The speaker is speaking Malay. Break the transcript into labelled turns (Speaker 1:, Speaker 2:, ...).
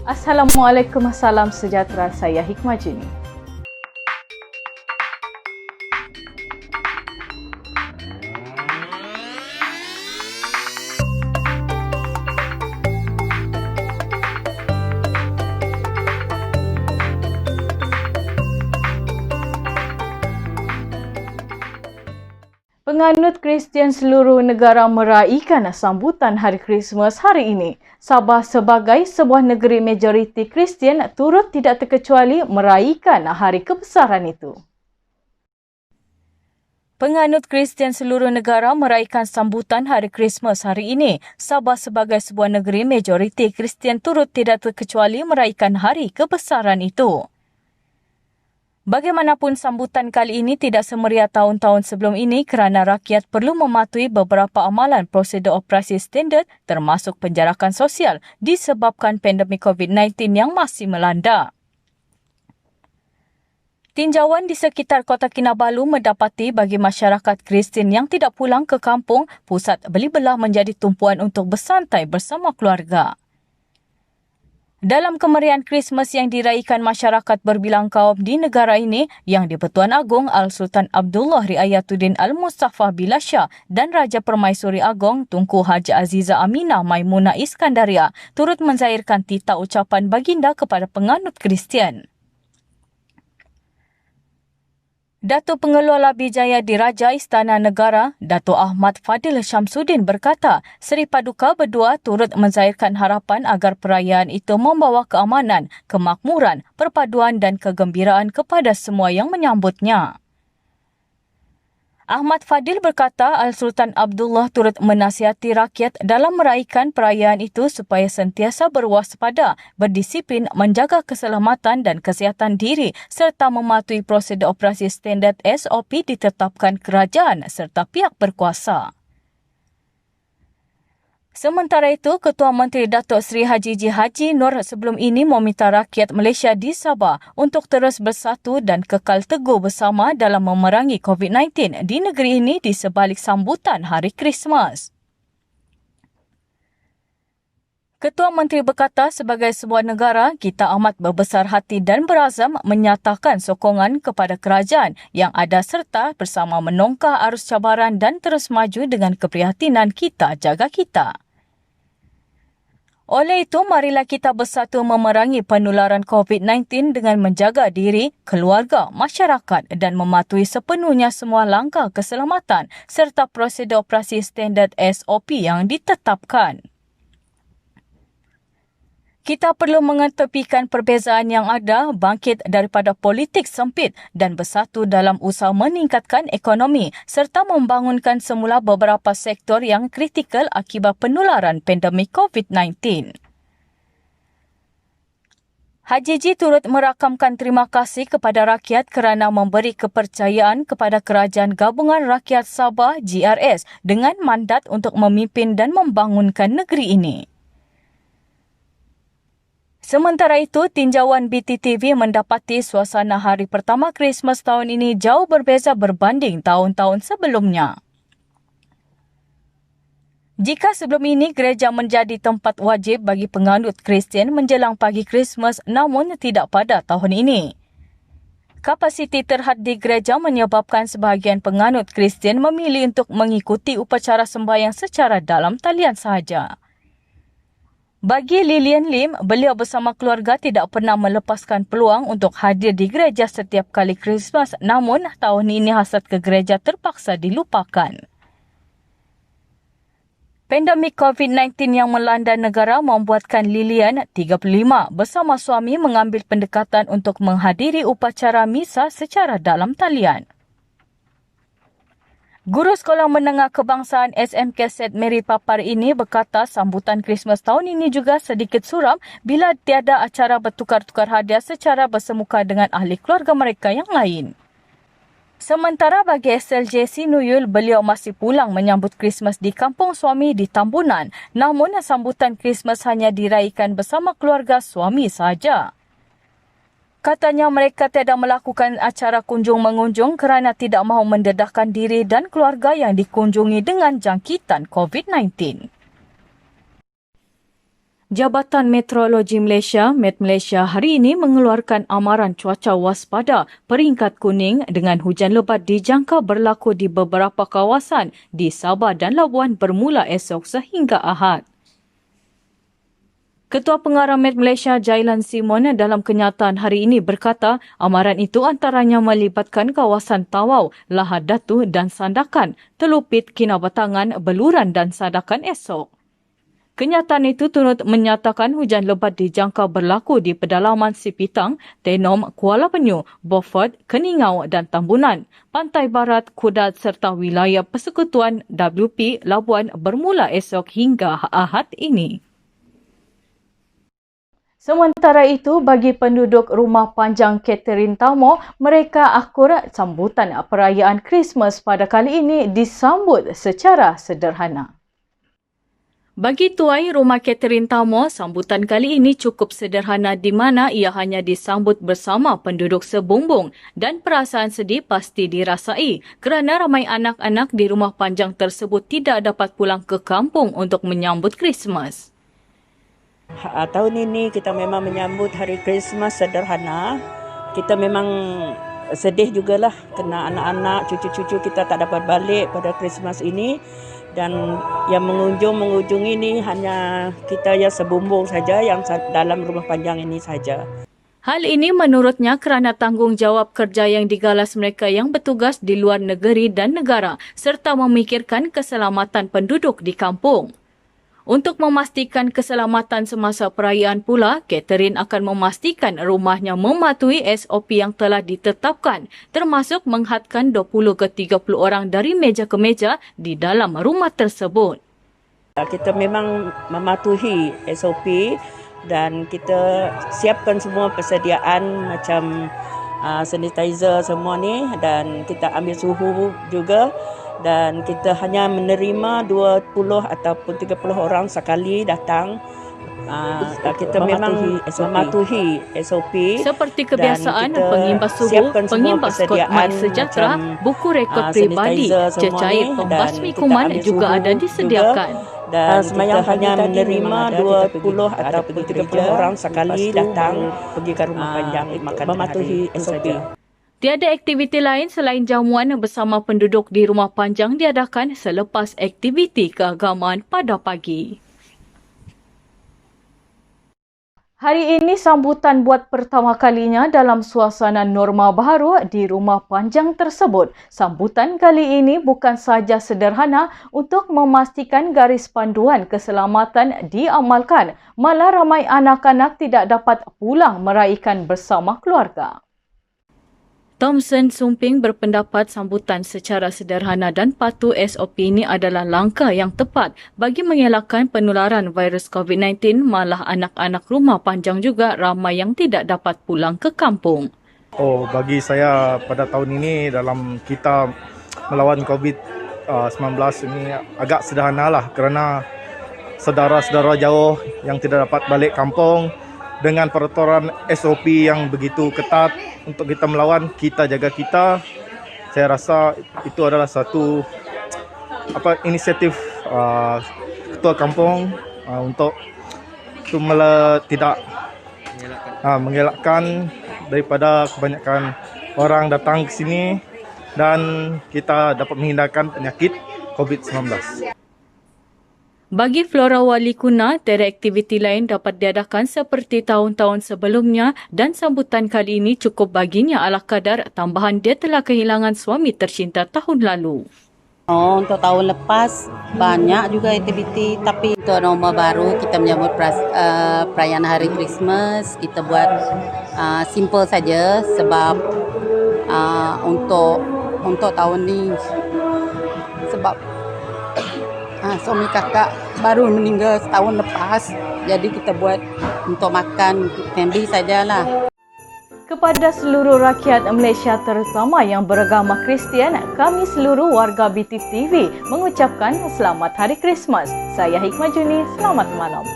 Speaker 1: Assalamualaikum, salam sejahtera, saya Hikmah Jini. Penganut Kristian seluruh negara meraihkan sambutan Hari Krismas hari ini. Sabah sebagai sebuah negeri majoriti Kristian turut tidak terkecuali meraihkan hari kebesaran itu. Penganut Kristian seluruh negara meraihkan sambutan Hari Krismas hari ini. Sabah sebagai sebuah negeri majoriti Kristian turut tidak terkecuali meraihkan hari kebesaran itu. Bagaimanapun sambutan kali ini tidak semeriah tahun-tahun sebelum ini kerana rakyat perlu mematuhi beberapa amalan prosedur operasi standard termasuk penjarakan sosial disebabkan pandemik COVID-19 yang masih melanda. Tinjauan di sekitar Kota Kinabalu mendapati bagi masyarakat Kristian yang tidak pulang ke kampung, pusat beli-belah menjadi tumpuan untuk bersantai bersama keluarga. Dalam kemeriahan Krismas yang diraihkan masyarakat berbilang kaum di negara ini, yang di-Pertuan Agong Al-Sultan Abdullah Riayatuddin Al-Mustafa Bilasya dan Raja Permaisuri Agong Tunku Haji Aziza Aminah Maimunah Iskandaria turut menzahirkan titah ucapan baginda kepada penganut Kristian. Datuk Pengelola Bijaya Diraja Istana Negara, Datuk Ahmad Fadil Syamsuddin berkata, Seri Paduka berdua turut menzahirkan harapan agar perayaan itu membawa keamanan, kemakmuran, perpaduan dan kegembiraan kepada semua yang menyambutnya. Ahmad Fadil berkata Al-Sultan Abdullah turut menasihati rakyat dalam meraihkan perayaan itu supaya sentiasa berwaspada, berdisiplin, menjaga keselamatan dan kesihatan diri serta mematuhi prosedur operasi standard SOP ditetapkan kerajaan serta pihak berkuasa. Sementara itu, Ketua Menteri Datuk Seri Haji Haji Nur sebelum ini meminta rakyat Malaysia di Sabah untuk terus bersatu dan kekal teguh bersama dalam memerangi COVID-19 di negeri ini di sebalik sambutan Hari Krismas. Ketua Menteri berkata sebagai sebuah negara, kita amat berbesar hati dan berazam menyatakan sokongan kepada kerajaan yang ada serta bersama menongkah arus cabaran dan terus maju dengan keprihatinan kita jaga kita. Oleh itu, marilah kita bersatu memerangi penularan COVID-19 dengan menjaga diri, keluarga, masyarakat dan mematuhi sepenuhnya semua langkah keselamatan serta prosedur operasi standard SOP yang ditetapkan. Kita perlu mengetepikan perbezaan yang ada, bangkit daripada politik sempit dan bersatu dalam usaha meningkatkan ekonomi serta membangunkan semula beberapa sektor yang kritikal akibat penularan pandemik COVID-19. Haji turut merakamkan terima kasih kepada rakyat kerana memberi kepercayaan kepada Kerajaan Gabungan Rakyat Sabah GRS dengan mandat untuk memimpin dan membangunkan negeri ini. Sementara itu, tinjauan BTTV mendapati suasana hari pertama Krismas tahun ini jauh berbeza berbanding tahun-tahun sebelumnya. Jika sebelum ini gereja menjadi tempat wajib bagi penganut Kristian menjelang pagi Krismas, namun tidak pada tahun ini. Kapasiti terhad di gereja menyebabkan sebahagian penganut Kristian memilih untuk mengikuti upacara sembahyang secara dalam talian sahaja. Bagi Lilian Lim, beliau bersama keluarga tidak pernah melepaskan peluang untuk hadir di gereja setiap kali Krismas, namun tahun ini hasrat ke gereja terpaksa dilupakan. Pandemik COVID-19 yang melanda negara membuatkan Lilian, 35, bersama suami mengambil pendekatan untuk menghadiri upacara misa secara dalam talian. Guru Sekolah Menengah Kebangsaan SMK St. Mary Papar ini berkata sambutan Krismas tahun ini juga sedikit suram bila tiada acara bertukar-tukar hadiah secara bersemuka dengan ahli keluarga mereka yang lain. Sementara bagi SLJ Sinuyul, beliau masih pulang menyambut Krismas di kampung suami di Tambunan, namun sambutan Krismas hanya diraihkan bersama keluarga suami sahaja. Katanya mereka tiada melakukan acara kunjung-mengunjung kerana tidak mahu mendedahkan diri dan keluarga yang dikunjungi dengan jangkitan COVID-19. Jabatan Meteorologi Malaysia, Met Malaysia hari ini mengeluarkan amaran cuaca waspada peringkat kuning dengan hujan lebat dijangka berlaku di beberapa kawasan di Sabah dan Labuan bermula esok sehingga Ahad. Ketua Pengarah Met Malaysia Jailan Simon dalam kenyataan hari ini berkata amaran itu antaranya melibatkan kawasan Tawau, Lahad Datu dan Sandakan, Telupit, Kinabatangan, Beluran dan Sandakan esok. Kenyataan itu turut menyatakan hujan lebat dijangka berlaku di pedalaman Sipitang, Tenom, Kuala Penyu, Beaufort, Keningau dan Tambunan, Pantai Barat, Kudat serta wilayah Persekutuan WP Labuan bermula esok hingga Ahad ini. Sementara itu, bagi penduduk Rumah Panjang Catherine Tamo, mereka akur sambutan perayaan Christmas pada kali ini disambut secara sederhana. Bagi tuai Rumah Catherine Tamo, sambutan kali ini cukup sederhana di mana ia hanya disambut bersama penduduk sebumbung dan perasaan sedih pasti dirasai kerana ramai anak-anak di rumah panjang tersebut tidak dapat pulang ke kampung untuk menyambut Christmas.
Speaker 2: Tahun ini kita memang menyambut hari Christmas sederhana. Kita memang sedih jugalah kerana anak-anak, cucu-cucu kita tak dapat balik pada Christmas ini. Dan yang mengunjung ini hanya kita yang sebumbung saja yang dalam rumah panjang ini saja.
Speaker 1: Hal ini menurutnya kerana tanggungjawab kerja yang digalas mereka yang bertugas di luar negeri dan negara serta memikirkan keselamatan penduduk di kampung. Untuk memastikan keselamatan semasa perayaan pula, Catherine akan memastikan rumahnya mematuhi SOP yang telah ditetapkan, termasuk menghadkan 20 ke 30 orang dari meja ke meja di dalam rumah tersebut.
Speaker 2: Kita memang mematuhi SOP dan kita siapkan semua persediaan macam sanitizer semua ni dan kita ambil suhu juga. Dan kita hanya menerima 20 ataupun 30 orang sekali datang. Kita memang mematuhi SOP.
Speaker 1: Seperti kebiasaan, pengimbas suhu, pengimbas kod My Sejahtera, buku rekod peribadi, cecair pembasmi kuman juga ada disediakan.
Speaker 2: Dan semayang hanya menerima 20 ataupun 30 orang sekali datang pergi ke rumah panjang mematuhi SOP.
Speaker 1: Tiada aktiviti lain selain jamuan bersama penduduk di rumah panjang diadakan selepas aktiviti keagamaan pada pagi. Hari ini sambutan buat pertama kalinya dalam suasana norma baharu di rumah panjang tersebut. Sambutan kali ini bukan sahaja sederhana untuk memastikan garis panduan keselamatan diamalkan, malah ramai anak-anak tidak dapat pulang meraihkan bersama keluarga. Thomson Sumping berpendapat sambutan secara sederhana dan patuh SOP ini adalah langkah yang tepat bagi mengelakkan penularan virus COVID-19, malah anak-anak rumah panjang juga ramai yang tidak dapat pulang ke kampung.
Speaker 3: Bagi saya pada tahun ini dalam kita melawan COVID-19 ini agak sederhana lah kerana saudara-saudara jauh yang tidak dapat balik kampung dengan peraturan SOP yang begitu ketat untuk kita melawan, kita jaga kita. Saya rasa itu adalah satu inisiatif ketua kampung untuk tidak mengelakkan daripada kebanyakan orang datang ke sini dan kita dapat menghindarkan penyakit COVID-19.
Speaker 1: Bagi Flora Wali Kuna, tiada aktiviti lain dapat diadakan seperti tahun-tahun sebelumnya dan sambutan kali ini cukup baginya ala kadar tambahan dia telah kehilangan suami tercinta tahun lalu.
Speaker 4: Untuk tahun lepas banyak juga aktiviti, tapi untuk norma baru kita menyambut perayaan hari Christmas, kita buat simple saja sebab untuk tahun ni sebab suami kakak baru meninggal setahun lepas, jadi kita buat untuk makan family sajalah.
Speaker 1: Kepada seluruh rakyat Malaysia terutama yang beragama Kristian, kami seluruh warga BT TV mengucapkan selamat Hari Christmas. Saya Hikmah Juni, selamat malam.